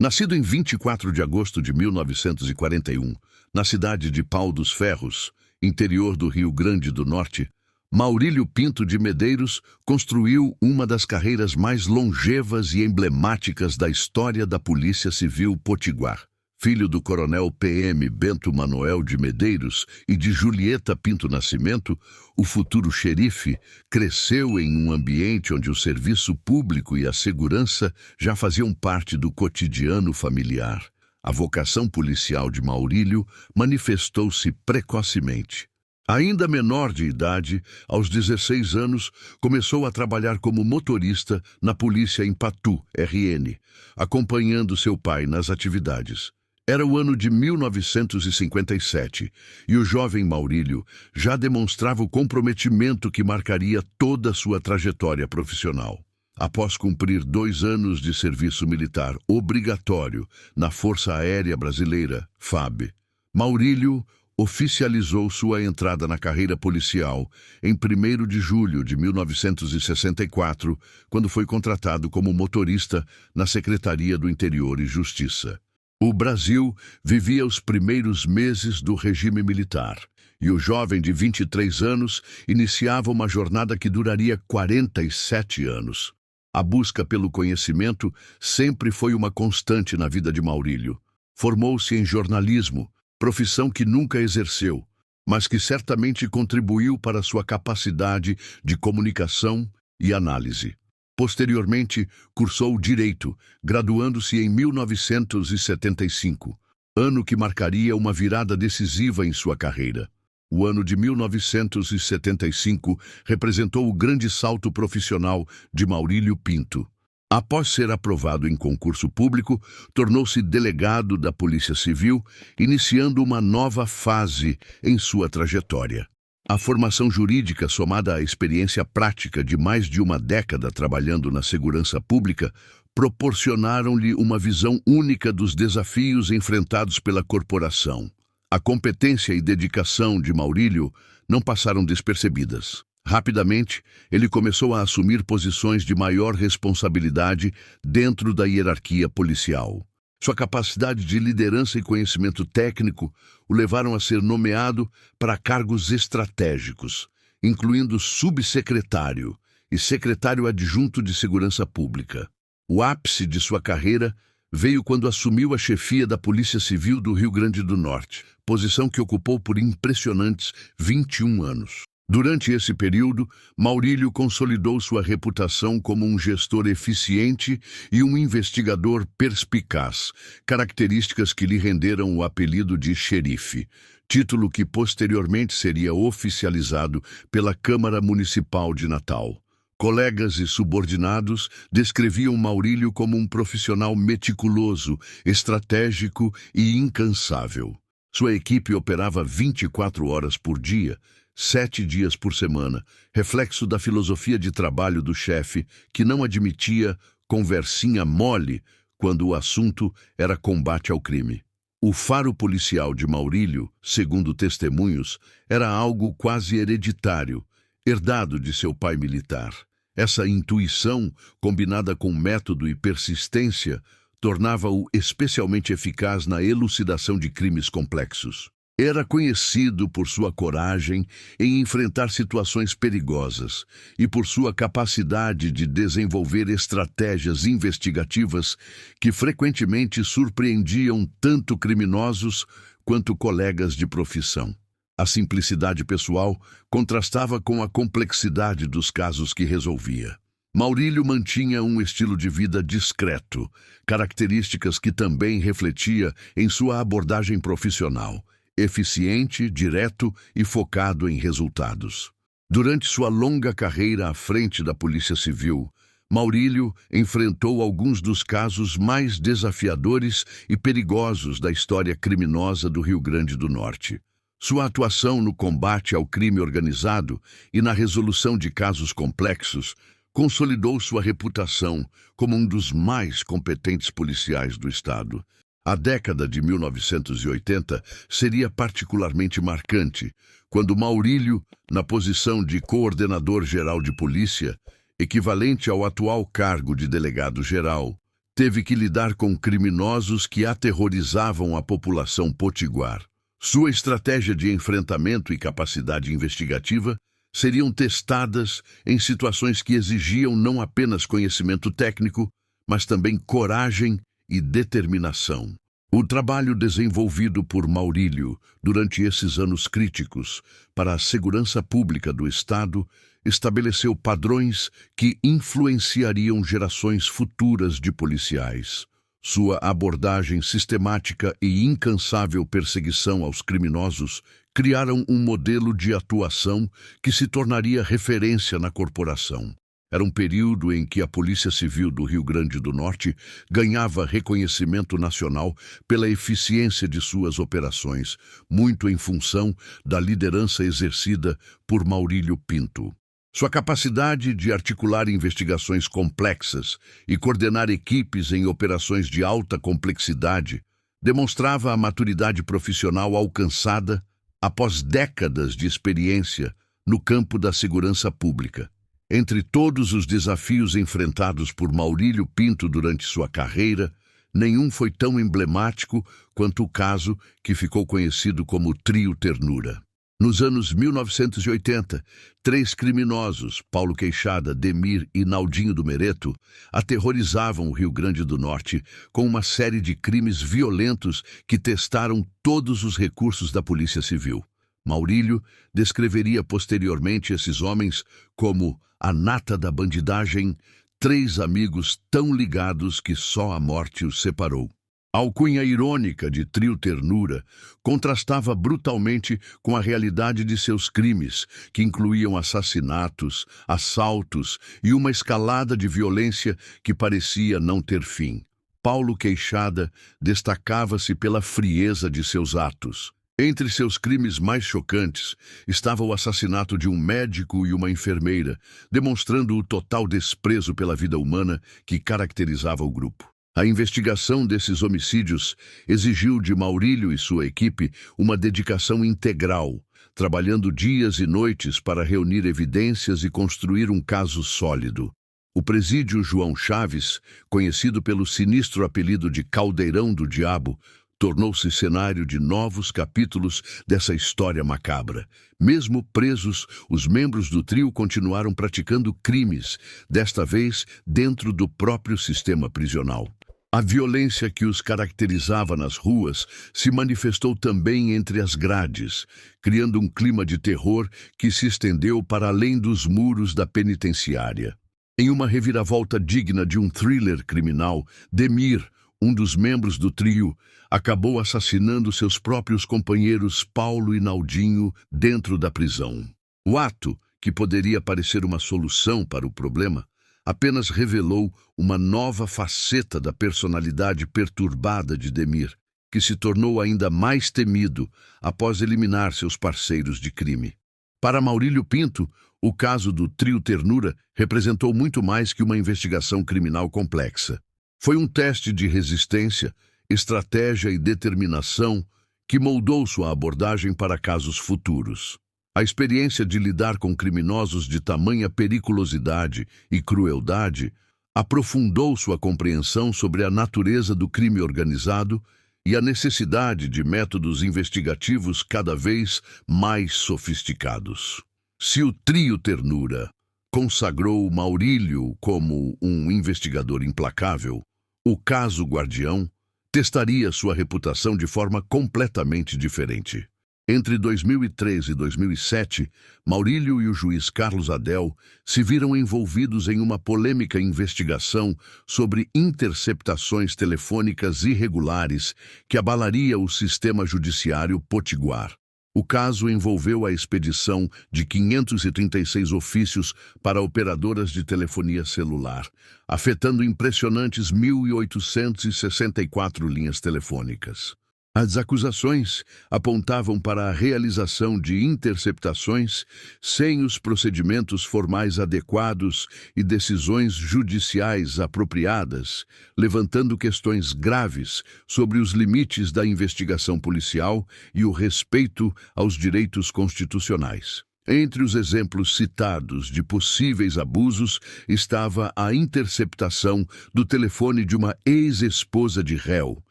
Nascido em 24 de agosto de 1941, na cidade de Pau dos Ferros, interior do Rio Grande do Norte, Maurílio Pinto de Medeiros construiu uma das carreiras mais longevas e emblemáticas da história da Polícia Civil Potiguar. Filho do coronel PM Bento Manoel de Medeiros e de Julieta Pinto Nascimento, o futuro xerife cresceu em um ambiente onde o serviço público e a segurança já faziam parte do cotidiano familiar. A vocação policial de Maurílio manifestou-se precocemente. Ainda menor de idade, aos 16 anos, começou a trabalhar como motorista na polícia em Patu, RN, acompanhando seu pai nas atividades. Era o ano de 1957 e o jovem Maurílio já demonstrava o comprometimento que marcaria toda a sua trajetória profissional. Após cumprir 2 anos de serviço militar obrigatório na Força Aérea Brasileira, FAB, Maurílio oficializou sua entrada na carreira policial em 1º de julho de 1964, quando foi contratado como motorista na Secretaria do Interior e Justiça. O Brasil vivia os primeiros meses do regime militar, e o jovem de 23 anos iniciava uma jornada que duraria 47 anos. A busca pelo conhecimento sempre foi uma constante na vida de Maurílio. Formou-se em jornalismo, profissão que nunca exerceu, mas que certamente contribuiu para sua capacidade de comunicação e análise. Posteriormente, cursou Direito, graduando-se em 1975, ano que marcaria uma virada decisiva em sua carreira. O ano de 1975 representou o grande salto profissional de Maurílio Pinto. Após ser aprovado em concurso público, tornou-se delegado da Polícia Civil, iniciando uma nova fase em sua trajetória. A formação jurídica, somada à experiência prática de mais de uma década trabalhando na segurança pública, proporcionaram-lhe uma visão única dos desafios enfrentados pela corporação. A competência e dedicação de Maurílio não passaram despercebidas. Rapidamente, ele começou a assumir posições de maior responsabilidade dentro da hierarquia policial. Sua capacidade de liderança e conhecimento técnico o levaram a ser nomeado para cargos estratégicos, incluindo subsecretário e secretário adjunto de Segurança Pública. O ápice de sua carreira veio quando assumiu a chefia da Polícia Civil do Rio Grande do Norte, posição que ocupou por impressionantes 21 anos. Durante esse período, Maurílio consolidou sua reputação como um gestor eficiente e um investigador perspicaz, características que lhe renderam o apelido de xerife, título que posteriormente seria oficializado pela Câmara Municipal de Natal. Colegas e subordinados descreviam Maurílio como um profissional meticuloso, estratégico e incansável. Sua equipe operava 24 horas por dia, 7 dias por semana, reflexo da filosofia de trabalho do chefe, que não admitia conversinha mole quando o assunto era combate ao crime. O faro policial de Maurílio, segundo testemunhos, era algo quase hereditário, herdado de seu pai militar. Essa intuição, combinada com método e persistência, tornava-o especialmente eficaz na elucidação de crimes complexos. Era conhecido por sua coragem em enfrentar situações perigosas e por sua capacidade de desenvolver estratégias investigativas que frequentemente surpreendiam tanto criminosos quanto colegas de profissão. A simplicidade pessoal contrastava com a complexidade dos casos que resolvia. Maurílio mantinha um estilo de vida discreto, características que também refletia em sua abordagem profissional. Eficiente, direto e focado em resultados. Durante sua longa carreira à frente da Polícia Civil, Maurílio enfrentou alguns dos casos mais desafiadores e perigosos da história criminosa do Rio Grande do Norte. Sua atuação no combate ao crime organizado e na resolução de casos complexos consolidou sua reputação como um dos mais competentes policiais do Estado. A década de 1980 seria particularmente marcante, quando Maurílio, na posição de coordenador-geral de polícia, equivalente ao atual cargo de delegado-geral, teve que lidar com criminosos que aterrorizavam a população potiguar. Sua estratégia de enfrentamento e capacidade investigativa seriam testadas em situações que exigiam não apenas conhecimento técnico, mas também coragem e determinação. O trabalho desenvolvido por Maurílio durante esses anos críticos para a segurança pública do Estado estabeleceu padrões que influenciariam gerações futuras de policiais. Sua abordagem sistemática e incansável perseguição aos criminosos criaram um modelo de atuação que se tornaria referência na corporação. Era um período em que a Polícia Civil do Rio Grande do Norte ganhava reconhecimento nacional pela eficiência de suas operações, muito em função da liderança exercida por Maurílio Pinto. Sua capacidade de articular investigações complexas e coordenar equipes em operações de alta complexidade demonstrava a maturidade profissional alcançada após décadas de experiência no campo da segurança pública. Entre todos os desafios enfrentados por Maurílio Pinto durante sua carreira, nenhum foi tão emblemático quanto o caso que ficou conhecido como Trio Ternura. Nos anos 1980, 3 criminosos, Paulo Queixada, Demir e Naldinho do Mereto, aterrorizavam o Rio Grande do Norte com uma série de crimes violentos que testaram todos os recursos da Polícia Civil. Maurílio descreveria posteriormente esses homens como a nata da bandidagem, 3 amigos tão ligados que só a morte os separou. A alcunha irônica de Trio Ternura contrastava brutalmente com a realidade de seus crimes, que incluíam assassinatos, assaltos e uma escalada de violência que parecia não ter fim. Paulo Queixada destacava-se pela frieza de seus atos. Entre seus crimes mais chocantes estava o assassinato de um médico e uma enfermeira, demonstrando o total desprezo pela vida humana que caracterizava o grupo. A investigação desses homicídios exigiu de Maurílio e sua equipe uma dedicação integral, trabalhando dias e noites para reunir evidências e construir um caso sólido. O presídio João Chaves, conhecido pelo sinistro apelido de Caldeirão do Diabo, tornou-se cenário de novos capítulos dessa história macabra. Mesmo presos, os membros do trio continuaram praticando crimes, desta vez dentro do próprio sistema prisional. A violência que os caracterizava nas ruas se manifestou também entre as grades, criando um clima de terror que se estendeu para além dos muros da penitenciária. Em uma reviravolta digna de um thriller criminal, Demir, um dos membros do trio, acabou assassinando seus próprios companheiros Paulo e Naldinho dentro da prisão. O ato, que poderia parecer uma solução para o problema, apenas revelou uma nova faceta da personalidade perturbada de Demir, que se tornou ainda mais temido após eliminar seus parceiros de crime. Para Maurílio Pinto, o caso do Trio Ternura representou muito mais que uma investigação criminal complexa. Foi um teste de resistência, estratégia e determinação que moldou sua abordagem para casos futuros. A experiência de lidar com criminosos de tamanha periculosidade e crueldade aprofundou sua compreensão sobre a natureza do crime organizado e a necessidade de métodos investigativos cada vez mais sofisticados. Se o Trio Ternura consagrou Maurílio como um investigador implacável, o caso Guardião testaria sua reputação de forma completamente diferente. Entre 2003 e 2007, Maurílio e o juiz Carlos Adel se viram envolvidos em uma polêmica investigação sobre interceptações telefônicas irregulares que abalaria o sistema judiciário potiguar. O caso envolveu a expedição de 536 ofícios para operadoras de telefonia celular, afetando impressionantes 1.864 linhas telefônicas. As acusações apontavam para a realização de interceptações sem os procedimentos formais adequados e decisões judiciais apropriadas, levantando questões graves sobre os limites da investigação policial e o respeito aos direitos constitucionais. Entre os exemplos citados de possíveis abusos estava a interceptação do telefone de uma ex-esposa de réu,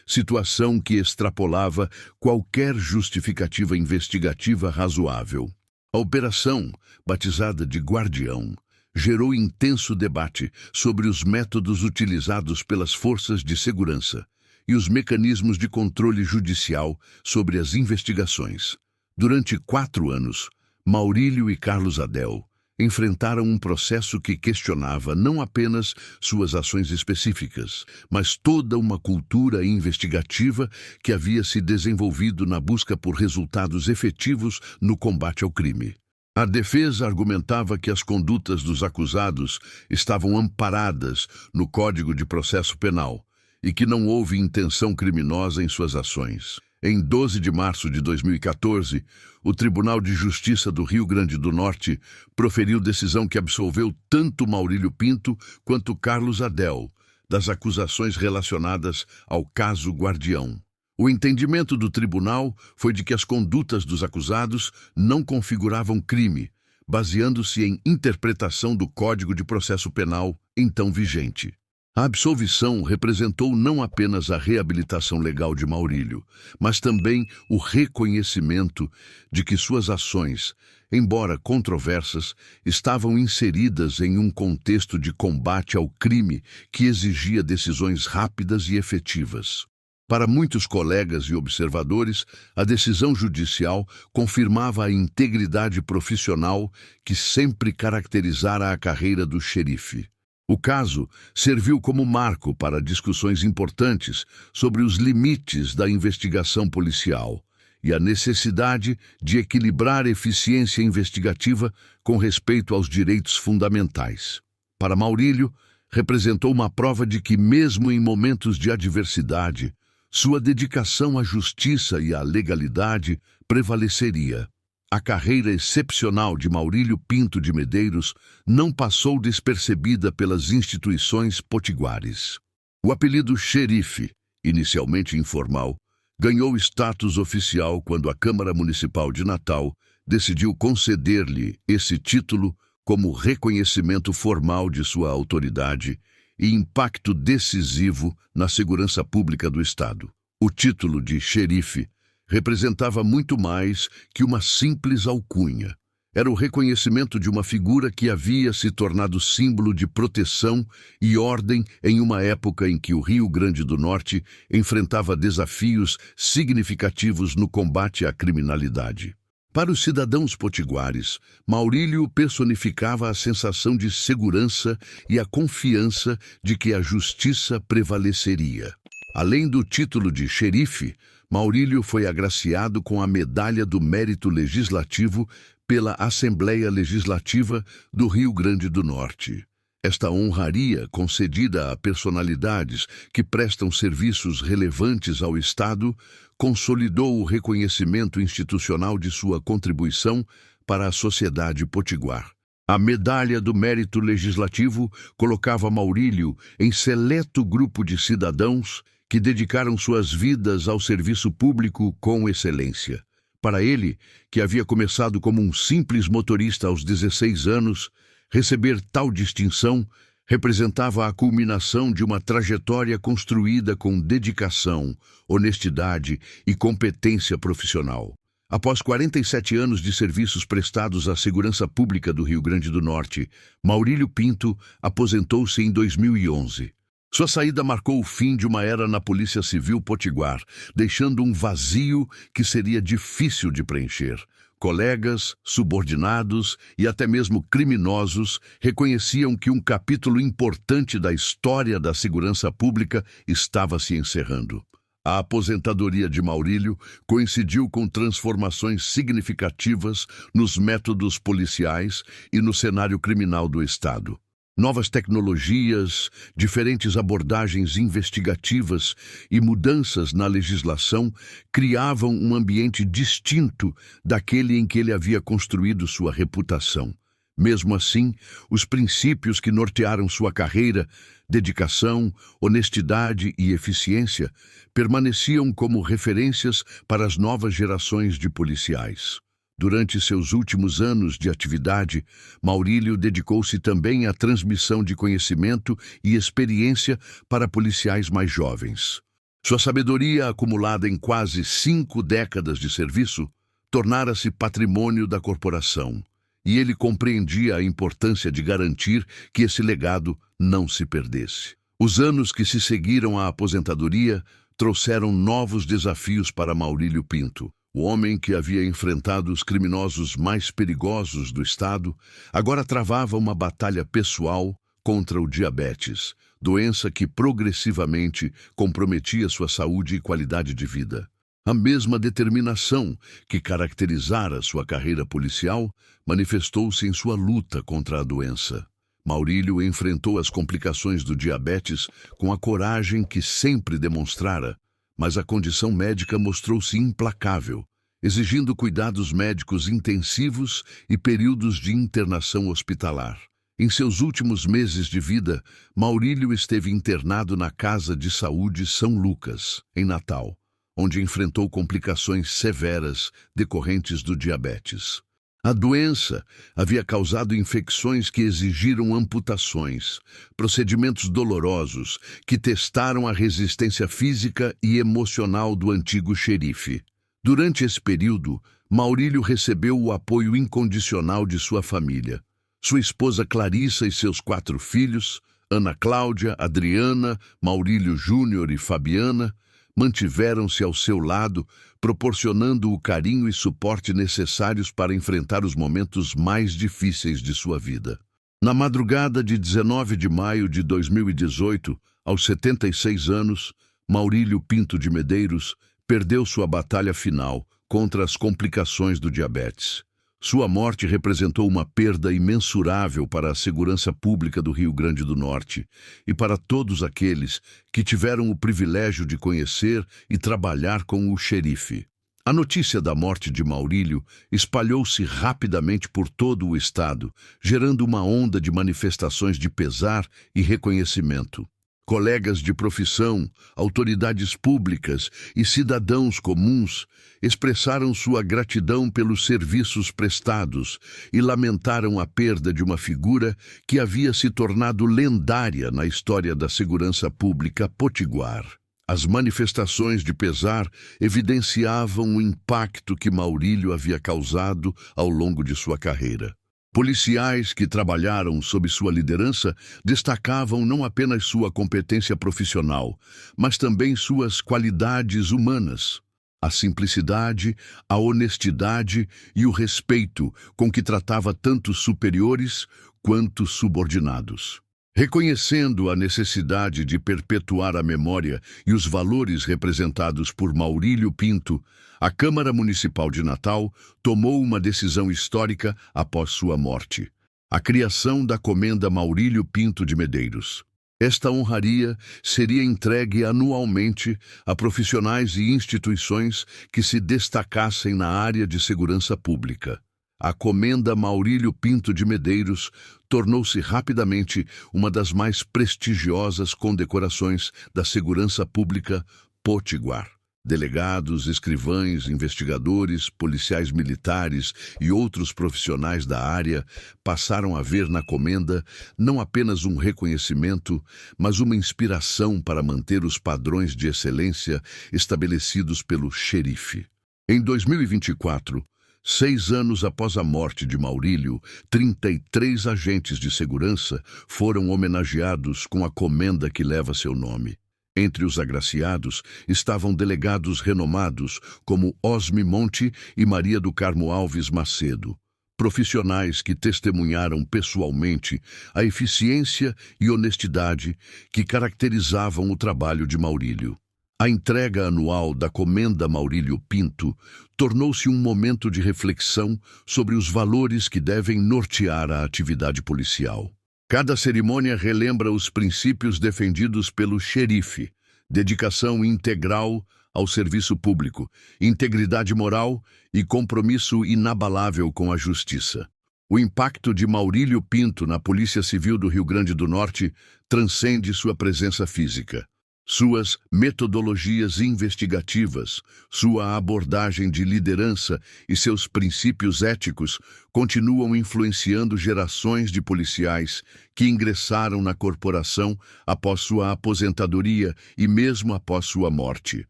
situação que extrapolava qualquer justificativa investigativa razoável. A operação, batizada de Guardião, gerou intenso debate sobre os métodos utilizados pelas forças de segurança e os mecanismos de controle judicial sobre as investigações. Durante 4 anos, Maurílio e Carlos Adel enfrentaram um processo que questionava não apenas suas ações específicas, mas toda uma cultura investigativa que havia se desenvolvido na busca por resultados efetivos no combate ao crime. A defesa argumentava que as condutas dos acusados estavam amparadas no Código de Processo Penal e que não houve intenção criminosa em suas ações. Em 12 de março de 2014, o Tribunal de Justiça do Rio Grande do Norte proferiu decisão que absolveu tanto Maurílio Pinto quanto Carlos Adel das acusações relacionadas ao caso Guardião. O entendimento do tribunal foi de que as condutas dos acusados não configuravam crime, baseando-se em interpretação do Código de Processo Penal então vigente. A absolvição representou não apenas a reabilitação legal de Maurílio, mas também o reconhecimento de que suas ações, embora controversas, estavam inseridas em um contexto de combate ao crime que exigia decisões rápidas e efetivas. Para muitos colegas e observadores, a decisão judicial confirmava a integridade profissional que sempre caracterizara a carreira do xerife. O caso serviu como marco para discussões importantes sobre os limites da investigação policial e a necessidade de equilibrar eficiência investigativa com respeito aos direitos fundamentais. Para Maurílio, representou uma prova de que, mesmo em momentos de adversidade, sua dedicação à justiça e à legalidade prevaleceria. A carreira excepcional de Maurílio Pinto de Medeiros não passou despercebida pelas instituições potiguares. O apelido xerife, inicialmente informal, ganhou status oficial quando a Câmara Municipal de Natal decidiu conceder-lhe esse título como reconhecimento formal de sua autoridade e impacto decisivo na segurança pública do Estado. O título de xerife representava muito mais que uma simples alcunha. Era o reconhecimento de uma figura que havia se tornado símbolo de proteção e ordem em uma época em que o Rio Grande do Norte enfrentava desafios significativos no combate à criminalidade. Para os cidadãos potiguares, Maurílio personificava a sensação de segurança e a confiança de que a justiça prevaleceria. Além do título de xerife, Maurílio foi agraciado com a Medalha do Mérito Legislativo pela Assembleia Legislativa do Rio Grande do Norte. Esta honraria, concedida a personalidades que prestam serviços relevantes ao Estado, consolidou o reconhecimento institucional de sua contribuição para a sociedade potiguar. A Medalha do Mérito Legislativo colocava Maurílio em seleto grupo de cidadãos que dedicaram suas vidas ao serviço público com excelência. Para ele, que havia começado como um simples motorista aos 16 anos, receber tal distinção representava a culminação de uma trajetória construída com dedicação, honestidade e competência profissional. Após 47 anos de serviços prestados à segurança pública do Rio Grande do Norte, Maurílio Pinto aposentou-se em 2011. Sua saída marcou o fim de uma era na Polícia Civil Potiguar, deixando um vazio que seria difícil de preencher. Colegas, subordinados e até mesmo criminosos reconheciam que um capítulo importante da história da segurança pública estava se encerrando. A aposentadoria de Maurílio coincidiu com transformações significativas nos métodos policiais e no cenário criminal do Estado. Novas tecnologias, diferentes abordagens investigativas e mudanças na legislação criavam um ambiente distinto daquele em que ele havia construído sua reputação. Mesmo assim, os princípios que nortearam sua carreira, dedicação, honestidade e eficiência, permaneciam como referências para as novas gerações de policiais. Durante seus últimos anos de atividade, Maurílio dedicou-se também à transmissão de conhecimento e experiência para policiais mais jovens. Sua sabedoria, acumulada em quase 5 décadas de serviço, tornara-se patrimônio da corporação, e ele compreendia a importância de garantir que esse legado não se perdesse. Os anos que se seguiram à aposentadoria trouxeram novos desafios para Maurílio Pinto. O homem que havia enfrentado os criminosos mais perigosos do estado, agora travava uma batalha pessoal contra o diabetes, doença que progressivamente comprometia sua saúde e qualidade de vida. A mesma determinação que caracterizara sua carreira policial manifestou-se em sua luta contra a doença. Maurílio enfrentou as complicações do diabetes com a coragem que sempre demonstrara, mas a condição médica mostrou-se implacável, exigindo cuidados médicos intensivos e períodos de internação hospitalar. Em seus últimos meses de vida, Maurílio esteve internado na Casa de Saúde São Lucas, em Natal, onde enfrentou complicações severas decorrentes do diabetes. A doença havia causado infecções que exigiram amputações, procedimentos dolorosos que testaram a resistência física e emocional do antigo xerife. Durante esse período, Maurílio recebeu o apoio incondicional de sua família. Sua esposa Clarissa e seus 4 filhos, Ana Cláudia, Adriana, Maurílio Júnior e Fabiana, mantiveram-se ao seu lado, proporcionando o carinho e suporte necessários para enfrentar os momentos mais difíceis de sua vida. Na madrugada de 19 de maio de 2018, aos 76 anos, Maurílio Pinto de Medeiros perdeu sua batalha final contra as complicações do diabetes. Sua morte representou uma perda imensurável para a segurança pública do Rio Grande do Norte e para todos aqueles que tiveram o privilégio de conhecer e trabalhar com o xerife. A notícia da morte de Maurílio espalhou-se rapidamente por todo o estado, gerando uma onda de manifestações de pesar e reconhecimento. Colegas de profissão, autoridades públicas e cidadãos comuns expressaram sua gratidão pelos serviços prestados e lamentaram a perda de uma figura que havia se tornado lendária na história da segurança pública potiguar. As manifestações de pesar evidenciavam o impacto que Maurílio havia causado ao longo de sua carreira. Policiais que trabalharam sob sua liderança destacavam não apenas sua competência profissional, mas também suas qualidades humanas. A simplicidade, a honestidade e o respeito com que tratava tanto superiores quanto subordinados. Reconhecendo a necessidade de perpetuar a memória e os valores representados por Maurílio Pinto, a Câmara Municipal de Natal tomou uma decisão histórica após sua morte: a criação da Comenda Maurílio Pinto de Medeiros. Esta honraria seria entregue anualmente a profissionais e instituições que se destacassem na área de segurança pública. A Comenda Maurílio Pinto de Medeiros tornou-se rapidamente uma das mais prestigiosas condecorações da segurança pública potiguar. Delegados, escrivães, investigadores, policiais militares e outros profissionais da área passaram a ver na Comenda não apenas um reconhecimento, mas uma inspiração para manter os padrões de excelência estabelecidos pelo xerife. Em 2024, 6 anos após a morte de Maurílio, 33 agentes de segurança foram homenageados com a comenda que leva seu nome. Entre os agraciados estavam delegados renomados como Osmi Monte e Maria do Carmo Alves Macedo, profissionais que testemunharam pessoalmente a eficiência e honestidade que caracterizavam o trabalho de Maurílio. A entrega anual da Comenda Maurílio Pinto tornou-se um momento de reflexão sobre os valores que devem nortear a atividade policial. Cada cerimônia relembra os princípios defendidos pelo xerife: dedicação integral ao serviço público, integridade moral e compromisso inabalável com a justiça. O impacto de Maurílio Pinto na Polícia Civil do Rio Grande do Norte transcende sua presença física. Suas metodologias investigativas, sua abordagem de liderança e seus princípios éticos continuam influenciando gerações de policiais que ingressaram na corporação após sua aposentadoria e mesmo após sua morte.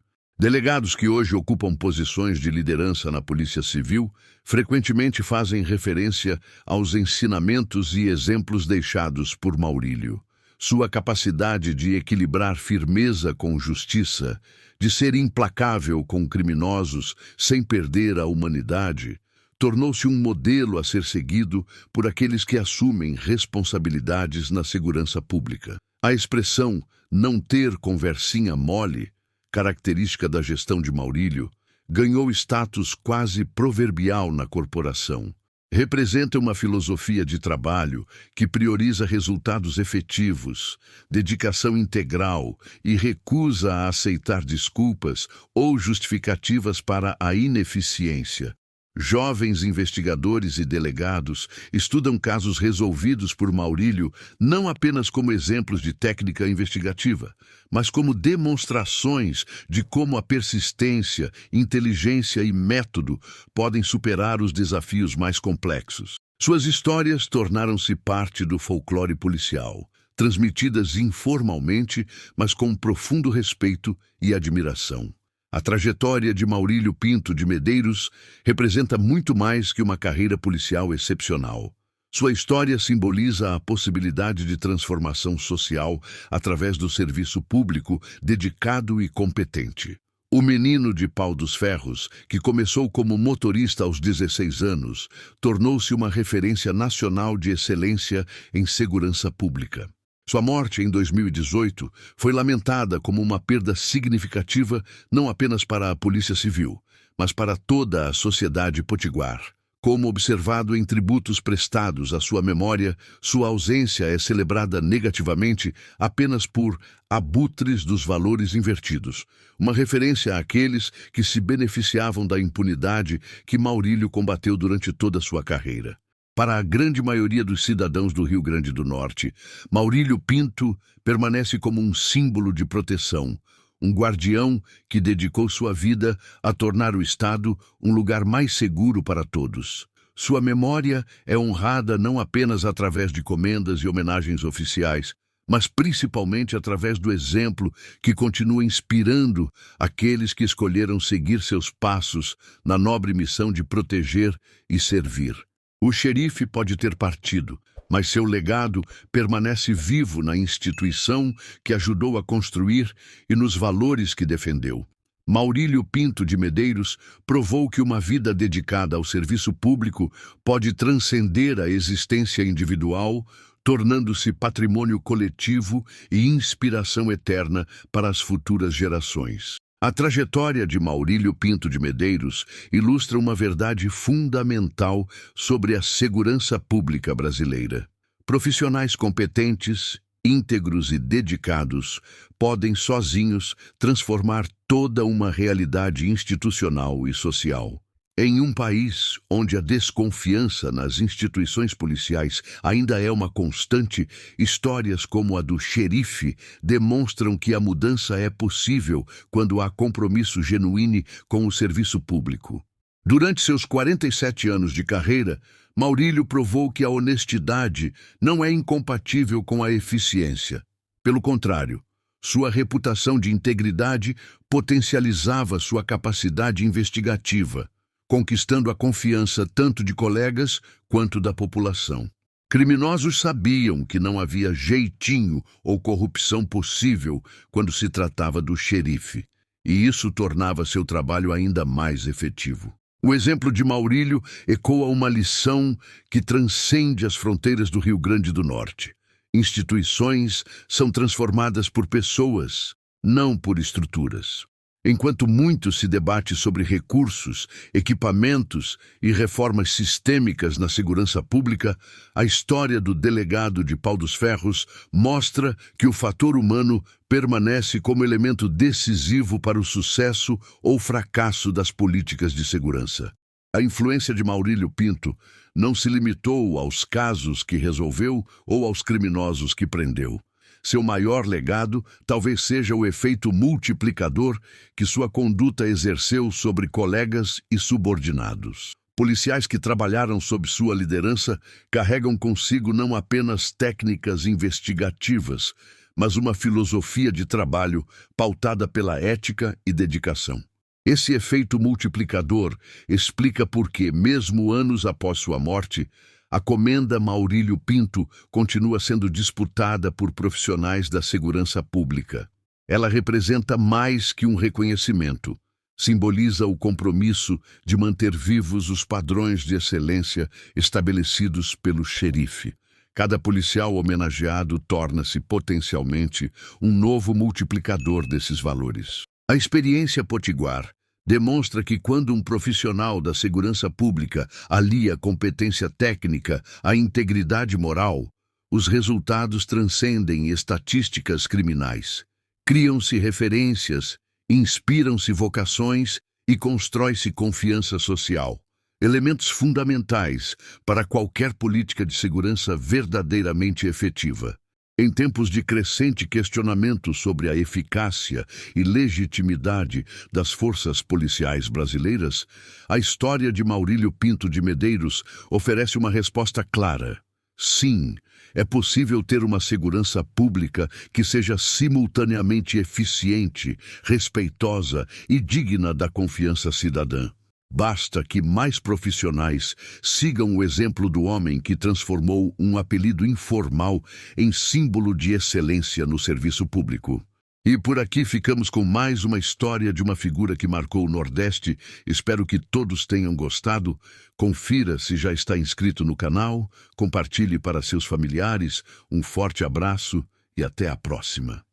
Delegados que hoje ocupam posições de liderança na Polícia Civil frequentemente fazem referência aos ensinamentos e exemplos deixados por Maurílio. Sua capacidade de equilibrar firmeza com justiça, de ser implacável com criminosos sem perder a humanidade, tornou-se um modelo a ser seguido por aqueles que assumem responsabilidades na segurança pública. A expressão "não ter conversinha mole", característica da gestão de Maurílio, ganhou status quase proverbial na corporação. Representa uma filosofia de trabalho que prioriza resultados efetivos, dedicação integral e recusa a aceitar desculpas ou justificativas para a ineficiência. Jovens investigadores e delegados estudam casos resolvidos por Maurílio não apenas como exemplos de técnica investigativa, mas como demonstrações de como a persistência, inteligência e método podem superar os desafios mais complexos. Suas histórias tornaram-se parte do folclore policial, transmitidas informalmente, mas com profundo respeito e admiração. A trajetória de Maurílio Pinto de Medeiros representa muito mais que uma carreira policial excepcional. Sua história simboliza a possibilidade de transformação social através do serviço público dedicado e competente. O menino de Pau dos Ferros, que começou como motorista aos 16 anos, tornou-se uma referência nacional de excelência em segurança pública. Sua morte em 2018 foi lamentada como uma perda significativa não apenas para a Polícia Civil, mas para toda a sociedade potiguar. Como observado em tributos prestados à sua memória, sua ausência é celebrada negativamente apenas por abutres dos valores invertidos, uma referência àqueles que se beneficiavam da impunidade que Maurílio combateu durante toda a sua carreira. Para a grande maioria dos cidadãos do Rio Grande do Norte, Maurílio Pinto permanece como um símbolo de proteção, um guardião que dedicou sua vida a tornar o Estado um lugar mais seguro para todos. Sua memória é honrada não apenas através de comendas e homenagens oficiais, mas principalmente através do exemplo que continua inspirando aqueles que escolheram seguir seus passos na nobre missão de proteger e servir. O xerife pode ter partido, mas seu legado permanece vivo na instituição que ajudou a construir e nos valores que defendeu. Maurílio Pinto de Medeiros provou que uma vida dedicada ao serviço público pode transcender a existência individual, tornando-se patrimônio coletivo e inspiração eterna para as futuras gerações. A trajetória de Maurílio Pinto de Medeiros ilustra uma verdade fundamental sobre a segurança pública brasileira. Profissionais competentes, íntegros e dedicados podem sozinhos transformar toda uma realidade institucional e social. Em um país onde a desconfiança nas instituições policiais ainda é uma constante, histórias como a do xerife demonstram que a mudança é possível quando há compromisso genuíno com o serviço público. Durante seus 47 anos de carreira, Maurílio provou que a honestidade não é incompatível com a eficiência. Pelo contrário, sua reputação de integridade potencializava sua capacidade investigativa, conquistando a confiança tanto de colegas quanto da população. Criminosos sabiam que não havia jeitinho ou corrupção possível quando se tratava do xerife, e isso tornava seu trabalho ainda mais efetivo. O exemplo de Maurílio ecoa uma lição que transcende as fronteiras do Rio Grande do Norte. Instituições são transformadas por pessoas, não por estruturas. Enquanto muito se debate sobre recursos, equipamentos e reformas sistêmicas na segurança pública, a história do delegado de Pau dos Ferros mostra que o fator humano permanece como elemento decisivo para o sucesso ou fracasso das políticas de segurança. A influência de Maurílio Pinto não se limitou aos casos que resolveu ou aos criminosos que prendeu. Seu maior legado talvez seja o efeito multiplicador que sua conduta exerceu sobre colegas e subordinados. Policiais que trabalharam sob sua liderança carregam consigo não apenas técnicas investigativas, mas uma filosofia de trabalho pautada pela ética e dedicação. Esse efeito multiplicador explica por que, mesmo anos após sua morte, a Comenda Maurílio Pinto continua sendo disputada por profissionais da segurança pública. Ela representa mais que um reconhecimento. Simboliza o compromisso de manter vivos os padrões de excelência estabelecidos pelo xerife. Cada policial homenageado torna-se potencialmente um novo multiplicador desses valores. A experiência potiguar demonstra que quando um profissional da segurança pública alia competência técnica à integridade moral, os resultados transcendem estatísticas criminais. Criam-se referências, inspiram-se vocações e constrói-se confiança social. Elementos fundamentais para qualquer política de segurança verdadeiramente efetiva. Em tempos de crescente questionamento sobre a eficácia e legitimidade das forças policiais brasileiras, a história de Maurílio Pinto de Medeiros oferece uma resposta clara. Sim, é possível ter uma segurança pública que seja simultaneamente eficiente, respeitosa e digna da confiança cidadã. Basta que mais profissionais sigam o exemplo do homem que transformou um apelido informal em símbolo de excelência no serviço público. E por aqui ficamos com mais uma história de uma figura que marcou o Nordeste. Espero que todos tenham gostado. Confira se já está inscrito no canal, compartilhe para seus familiares. Um forte abraço e até a próxima.